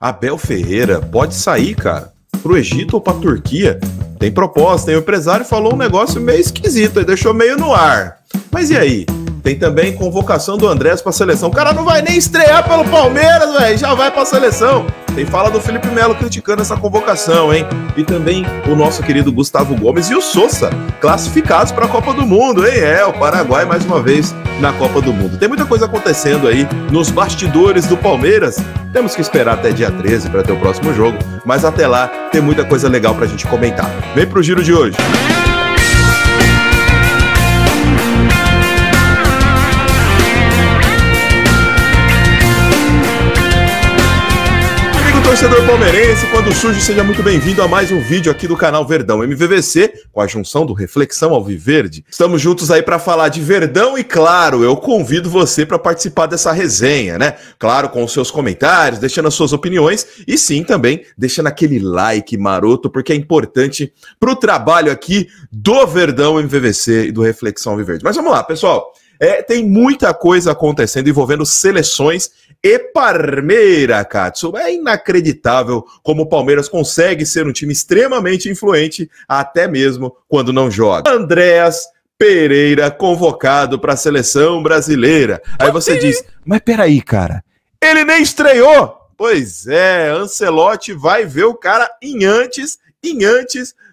Abel Ferreira pode sair, cara, pro Egito ou pra Turquia. Tem proposta, tem o empresário falou um negócio meio esquisito, aí deixou meio no ar. Mas e aí? Tem também convocação do Andrés pra seleção. O cara não vai nem estrear pelo Palmeiras, velho, já vai pra seleção. Tem fala do Felipe Melo criticando essa convocação, hein? E também o nosso querido Gustavo Gomes e o Sousa, classificados para a Copa do Mundo, hein? O Paraguai mais uma vez na Copa do Mundo. Tem muita coisa acontecendo aí nos bastidores do Palmeiras. Temos que esperar até dia 13 para ter o próximo jogo, mas até lá tem muita coisa legal pra gente comentar. Vem pro giro de hoje. Torcedor palmeirense, quando surge, seja muito bem-vindo a mais um vídeo aqui do canal Verdão MVVC, com a junção do Reflexão Alviverde. Estamos juntos aí para falar de Verdão e, claro, eu convido você para participar dessa resenha, né? Claro, com os seus comentários, deixando as suas opiniões e sim, também deixando aquele like maroto, porque é importante para o trabalho aqui do Verdão MVVC e do Reflexão Alviverde. Mas vamos lá, pessoal. Tem muita coisa acontecendo envolvendo seleções e Parmeira, Katsu. É inacreditável como o Palmeiras consegue ser um time extremamente influente, até mesmo quando não joga. Andrés Pereira convocado para a seleção brasileira. Aí você diz, mas peraí, cara, ele nem estreou. Pois é, Ancelotti vai ver o cara em antes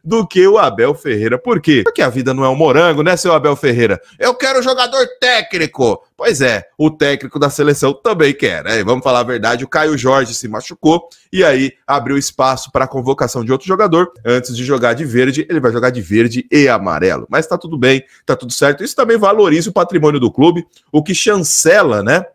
do que o Abel Ferreira. Por quê? Porque a vida não é um morango, né, seu Abel Ferreira? Eu quero jogador técnico. Pois é, o técnico da seleção também quer, né? Vamos falar a verdade, o Caio Jorge se machucou e aí abriu espaço para a convocação de outro jogador. Antes de jogar de verde, ele vai jogar de verde e amarelo. Mas tá tudo bem, tá tudo certo. Isso também valoriza o patrimônio do clube, o que chancela, né,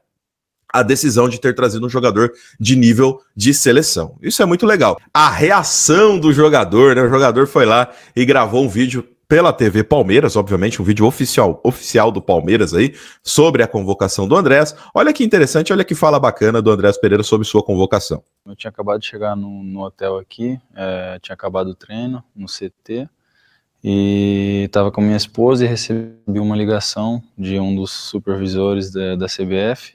a decisão de ter trazido um jogador de nível de seleção. Isso é muito legal. A reação do jogador, né? O jogador foi lá e gravou um vídeo pela TV Palmeiras, obviamente, um vídeo oficial do Palmeiras aí, sobre a convocação do Andrés. Olha que interessante, olha que fala bacana do Andrés Pereira sobre sua convocação. Eu tinha acabado de chegar no hotel aqui, tinha acabado o treino no CT, e estava com minha esposa e recebi uma ligação de um dos supervisores da CBF.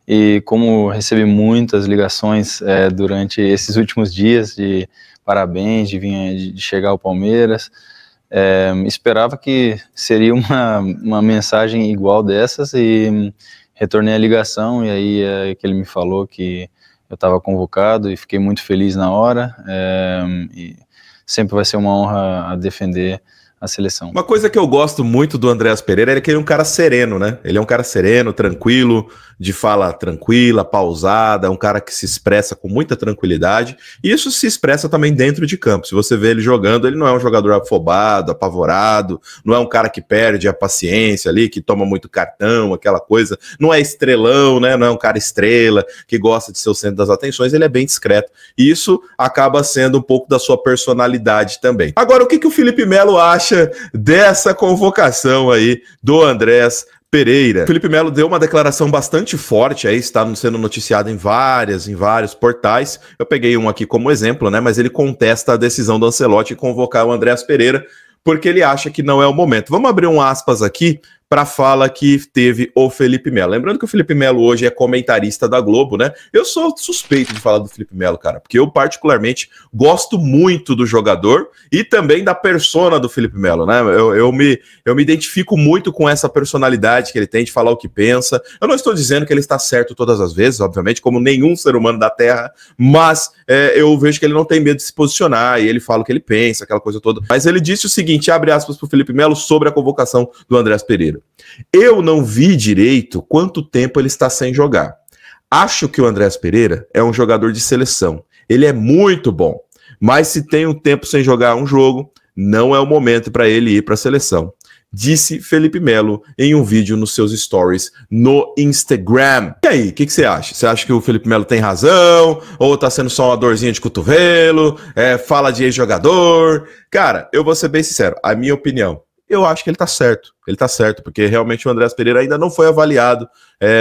E como recebi muitas ligações durante esses últimos dias de parabéns, de chegar ao Palmeiras, esperava que seria uma mensagem igual dessas e retornei a ligação e aí que ele me falou que eu estava convocado e fiquei muito feliz na hora e sempre vai ser uma honra a defender a seleção. Uma coisa que eu gosto muito do Andrés Pereira é que ele é um cara sereno, né? Ele é um cara sereno, tranquilo, de fala tranquila, pausada, é um cara que se expressa com muita tranquilidade, e isso se expressa também dentro de campo. Se você vê ele jogando, ele não é um jogador afobado, apavorado, não é um cara que perde a paciência ali, que toma muito cartão, aquela coisa, não é estrelão, né? Não é um cara estrela, que gosta de ser o centro das atenções, ele é bem discreto, e isso acaba sendo um pouco da sua personalidade também. Agora, o que o Felipe Melo acha dessa convocação aí do Andrés Pereira? Felipe Melo deu uma declaração bastante forte, aí está sendo noticiado em vários portais. Eu peguei um aqui como exemplo, né? Mas ele contesta a decisão do Ancelotti em convocar o Andrés Pereira, porque ele acha que não é o momento. Vamos abrir um aspas aqui para a fala que teve o Felipe Melo. Lembrando que o Felipe Melo hoje é comentarista da Globo, né? Eu sou suspeito de falar do Felipe Melo, cara, porque eu particularmente gosto muito do jogador e também da persona do Felipe Melo, né? Eu me identifico muito com essa personalidade que ele tem de falar o que pensa. Eu não estou dizendo que ele está certo todas as vezes, obviamente, como nenhum ser humano da Terra, mas eu vejo que ele não tem medo de se posicionar e ele fala o que ele pensa, aquela coisa toda. Mas ele disse o seguinte, abre aspas para o Felipe Melo sobre a convocação do Andrés Pereira. Eu não vi direito quanto tempo ele está sem jogar. Acho que o Andrés Pereira é um jogador de seleção. Ele é muito bom. Mas se tem um tempo sem jogar um jogo, não é o momento para ele ir para a seleção. Disse Felipe Melo em um vídeo nos seus stories no Instagram. E aí, o que você acha? Você acha que o Felipe Melo tem razão? Ou tá sendo só uma dorzinha de cotovelo? Fala de ex-jogador? Cara, eu vou ser bem sincero. A minha opinião, eu acho que ele tá certo, porque realmente o Andrés Pereira ainda não foi avaliado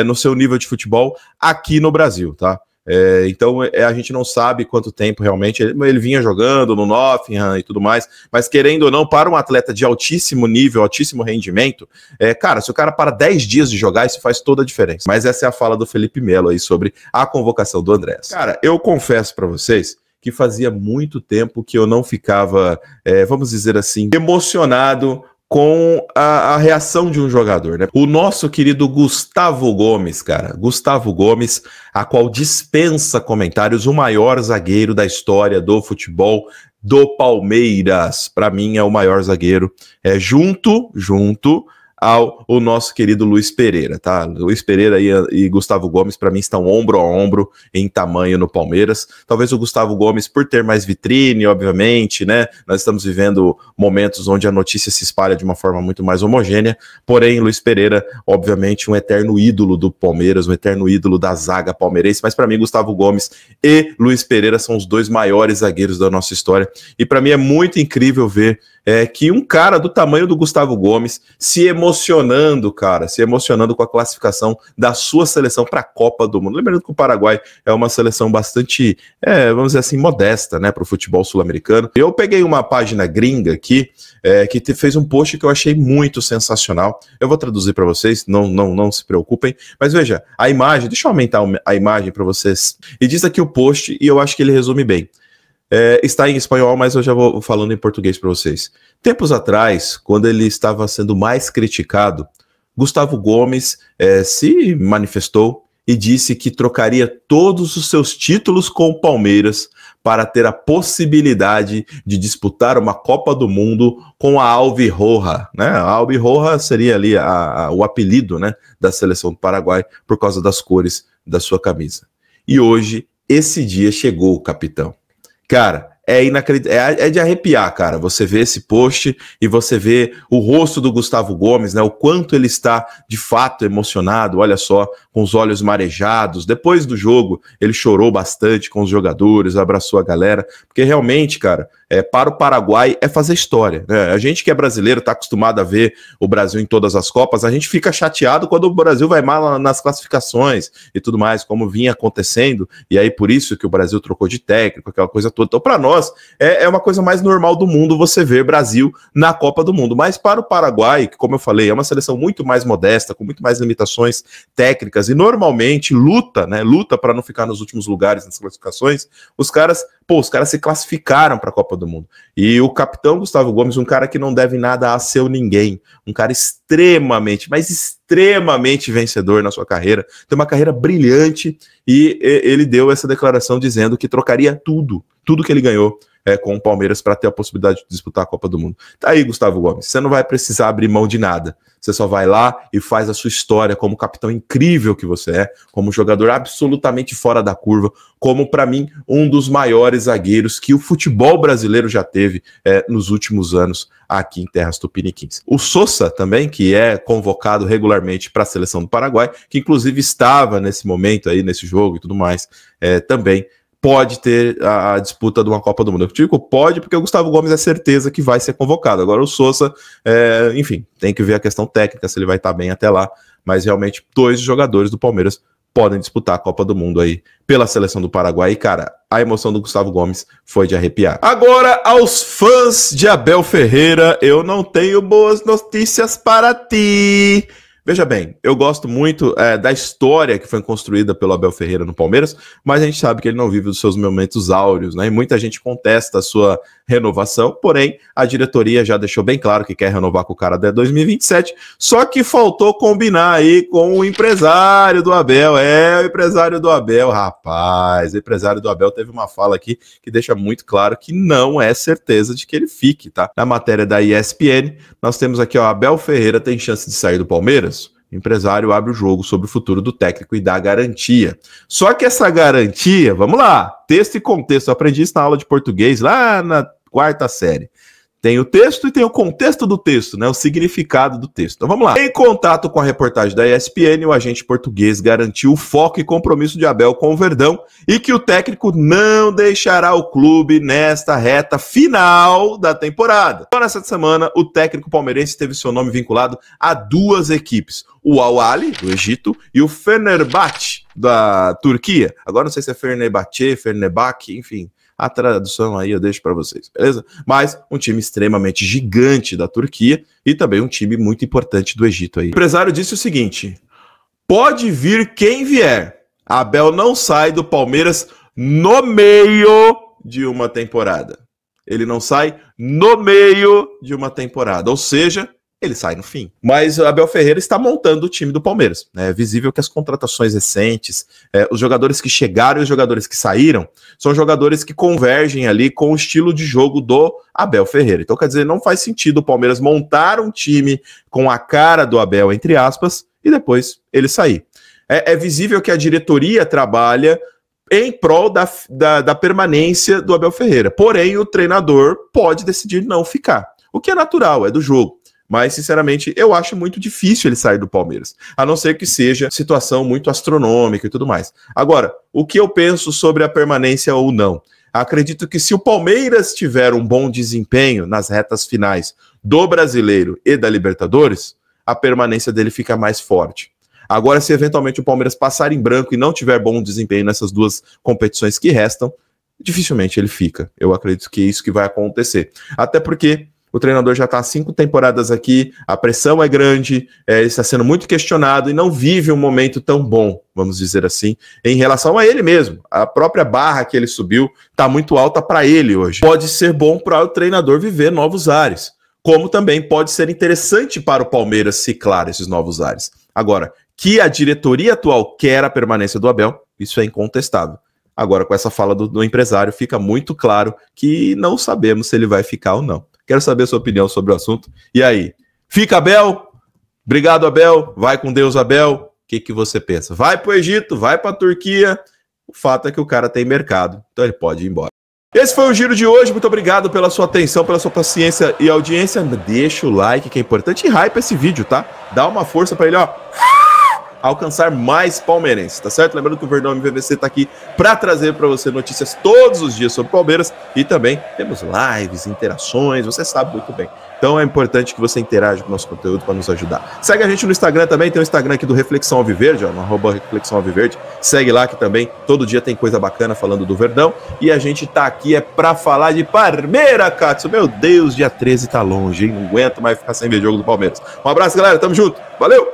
no seu nível de futebol aqui no Brasil, tá? Então a gente não sabe quanto tempo realmente ele vinha jogando no Nottingham e tudo mais, mas querendo ou não, para um atleta de altíssimo nível, altíssimo rendimento, cara, se o cara para 10 dias de jogar, isso faz toda a diferença. Mas essa é a fala do Felipe Melo aí sobre a convocação do Andrés. Cara, eu confesso para vocês que fazia muito tempo que eu não ficava, vamos dizer assim, emocionado com a reação de um jogador, né? O nosso querido Gustavo Gomes, cara. Gustavo Gomes, a qual dispensa comentários, o maior zagueiro da história do futebol do Palmeiras. Para mim é o maior zagueiro, junto ao nosso querido Luiz Pereira, tá? Luiz Pereira e Gustavo Gomes, para mim, estão ombro a ombro em tamanho no Palmeiras. Talvez o Gustavo Gomes, por ter mais vitrine, obviamente, né? Nós estamos vivendo momentos onde a notícia se espalha de uma forma muito mais homogênea, porém, Luiz Pereira, obviamente, um eterno ídolo do Palmeiras, um eterno ídolo da zaga palmeirense, mas para mim, Gustavo Gomes e Luiz Pereira são os dois maiores zagueiros da nossa história, e para mim é muito incrível ver que um cara do tamanho do Gustavo Gomes se emocionando com a classificação da sua seleção para a Copa do Mundo. Lembrando que o Paraguai é uma seleção bastante, vamos dizer assim, modesta, né, para o futebol sul-americano. Eu peguei uma página gringa aqui, que fez um post que eu achei muito sensacional. Eu vou traduzir para vocês, não se preocupem, mas veja, a imagem, deixa eu aumentar a imagem para vocês. E diz aqui o post, e eu acho que ele resume bem. Está em espanhol, mas eu já vou falando em português para vocês. Tempos atrás, quando ele estava sendo mais criticado, Gustavo Gomes se manifestou e disse que trocaria todos os seus títulos com o Palmeiras para ter a possibilidade de disputar uma Copa do Mundo com a Alvirroja, né? A Alvirroja seria ali o apelido, né, da seleção do Paraguai por causa das cores da sua camisa. E hoje, esse dia chegou, capitão. Cara, é inacreditável, é de arrepiar, cara, você vê esse post e você vê o rosto do Gustavo Gomes, né, o quanto ele está, de fato, emocionado, olha só, com os olhos marejados. Depois do jogo, ele chorou bastante com os jogadores, abraçou a galera, porque realmente, cara, para o Paraguai é fazer história, né? A gente que é brasileiro, está acostumado a ver o Brasil em todas as Copas, a gente fica chateado quando o Brasil vai mal nas classificações e tudo mais, como vinha acontecendo, e aí por isso que o Brasil trocou de técnico, aquela coisa toda. Então, para nós, é uma coisa mais normal do mundo você ver Brasil na Copa do Mundo, mas para o Paraguai, que, como eu falei, é uma seleção muito mais modesta, com muito mais limitações técnicas, e normalmente luta para não ficar nos últimos lugares nas classificações, os caras se classificaram para a Copa do Mundo. E o capitão Gustavo Gomes, um cara que não deve nada a seu ninguém, um cara extremamente vencedor na sua carreira, tem uma carreira brilhante, e ele deu essa declaração dizendo que trocaria tudo que ele ganhou com o Palmeiras para ter a possibilidade de disputar a Copa do Mundo. Tá aí, Gustavo Gomes, você não vai precisar abrir mão de nada, você só vai lá e faz a sua história como capitão incrível que você é, como jogador absolutamente fora da curva, como, para mim, um dos maiores zagueiros que o futebol brasileiro já teve nos últimos anos aqui em terras tupiniquins. O Sosa também, que é convocado regularmente para a seleção do Paraguai, que inclusive estava nesse momento aí, nesse jogo e tudo mais, também pode ter a disputa de uma Copa do Mundo. Eu digo pode porque o Gustavo Gomes é certeza que vai ser convocado. Agora o Sosa, enfim, tem que ver a questão técnica, se ele vai estar bem até lá, mas realmente 2 jogadores do Palmeiras podem disputar a Copa do Mundo aí pela seleção do Paraguai. E, cara, a emoção do Gustavo Gomes foi de arrepiar. Agora, aos fãs de Abel Ferreira, eu não tenho boas notícias para ti. Veja bem, eu gosto muito da história que foi construída pelo Abel Ferreira no Palmeiras, mas a gente sabe que ele não vive os seus momentos áureos, né? E muita gente contesta a sua renovação, porém, a diretoria já deixou bem claro que quer renovar com o cara até 2027, só que faltou combinar aí com o empresário do Abel. O empresário do Abel, rapaz, o empresário do Abel teve uma fala aqui que deixa muito claro que não é certeza de que ele fique, tá? Na matéria da ESPN, nós temos aqui, ó, Abel Ferreira tem chance de sair do Palmeiras? O empresário abre o jogo sobre o futuro do técnico e dá garantia. Só que essa garantia, vamos lá, texto e contexto, eu aprendi isso na aula de português lá na 4ª série. Tem o texto e tem o contexto do texto, né? O significado do texto. Então vamos lá. Em contato com a reportagem da ESPN, o agente português garantiu o foco e compromisso de Abel com o Verdão e que o técnico não deixará o clube nesta reta final da temporada. Então, nessa semana, o técnico palmeirense teve seu nome vinculado a 2 equipes, o Al Ahly, do Egito, e o Fenerbahçe, da Turquia. Agora não sei se é Fenerbahçe, enfim, a tradução aí eu deixo para vocês, beleza? Mas um time extremamente gigante da Turquia e também um time muito importante do Egito aí. O empresário disse o seguinte: pode vir quem vier, Abel não sai do Palmeiras no meio de uma temporada. Ele não sai no meio de uma temporada, ou seja, ele sai no fim. Mas o Abel Ferreira está montando o time do Palmeiras. É visível que as contratações recentes, os jogadores que chegaram e os jogadores que saíram, são jogadores que convergem ali com o estilo de jogo do Abel Ferreira. Então, quer dizer, não faz sentido o Palmeiras montar um time com a cara do Abel, entre aspas, e depois ele sair. É visível que a diretoria trabalha em prol da permanência do Abel Ferreira. Porém, o treinador pode decidir não ficar. O que é natural, é do jogo. Mas, sinceramente, eu acho muito difícil ele sair do Palmeiras, a não ser que seja situação muito astronômica e tudo mais. Agora, o que eu penso sobre a permanência ou não? Acredito que se o Palmeiras tiver um bom desempenho nas retas finais do Brasileiro e da Libertadores, a permanência dele fica mais forte. Agora, se eventualmente o Palmeiras passar em branco e não tiver bom desempenho nessas duas competições que restam, dificilmente ele fica. Eu acredito que é isso que vai acontecer. Até porque o treinador já está há 5 temporadas aqui, a pressão é grande, ele está sendo muito questionado e não vive um momento tão bom, vamos dizer assim, em relação a ele mesmo. A própria barra que ele subiu está muito alta para ele hoje. Pode ser bom para o treinador viver novos ares, como também pode ser interessante para o Palmeiras ciclar esses novos ares. Agora, que a diretoria atual quer a permanência do Abel, isso é incontestável. Agora, com essa fala do empresário, fica muito claro que não sabemos se ele vai ficar ou não. Quero saber a sua opinião sobre o assunto. E aí, fica Abel? Obrigado, Abel. Vai com Deus, Abel. O que você pensa? Vai para o Egito, vai para a Turquia. O fato é que o cara tem mercado, então ele pode ir embora. Esse foi o Giro de hoje. Muito obrigado pela sua atenção, pela sua paciência e audiência. Deixa o like, que é importante, e hype esse vídeo, tá? Dá uma força para ele, ó, alcançar mais palmeirenses, tá certo? Lembrando que o Verdão MVVC tá aqui para trazer para você notícias todos os dias sobre Palmeiras e também temos lives, interações, você sabe muito bem. Então é importante que você interaja com o nosso conteúdo para nos ajudar. Segue a gente no Instagram também, tem o Instagram aqui do Reflexão Alviverde, ó, no @Reflexão Alviverde. Segue lá que também todo dia tem coisa bacana falando do Verdão. E a gente tá aqui para falar de Palmeiras, Katsu. Meu Deus, dia 13 tá longe, hein? Não aguento mais ficar sem ver jogo do Palmeiras. Um abraço, galera, tamo junto. Valeu!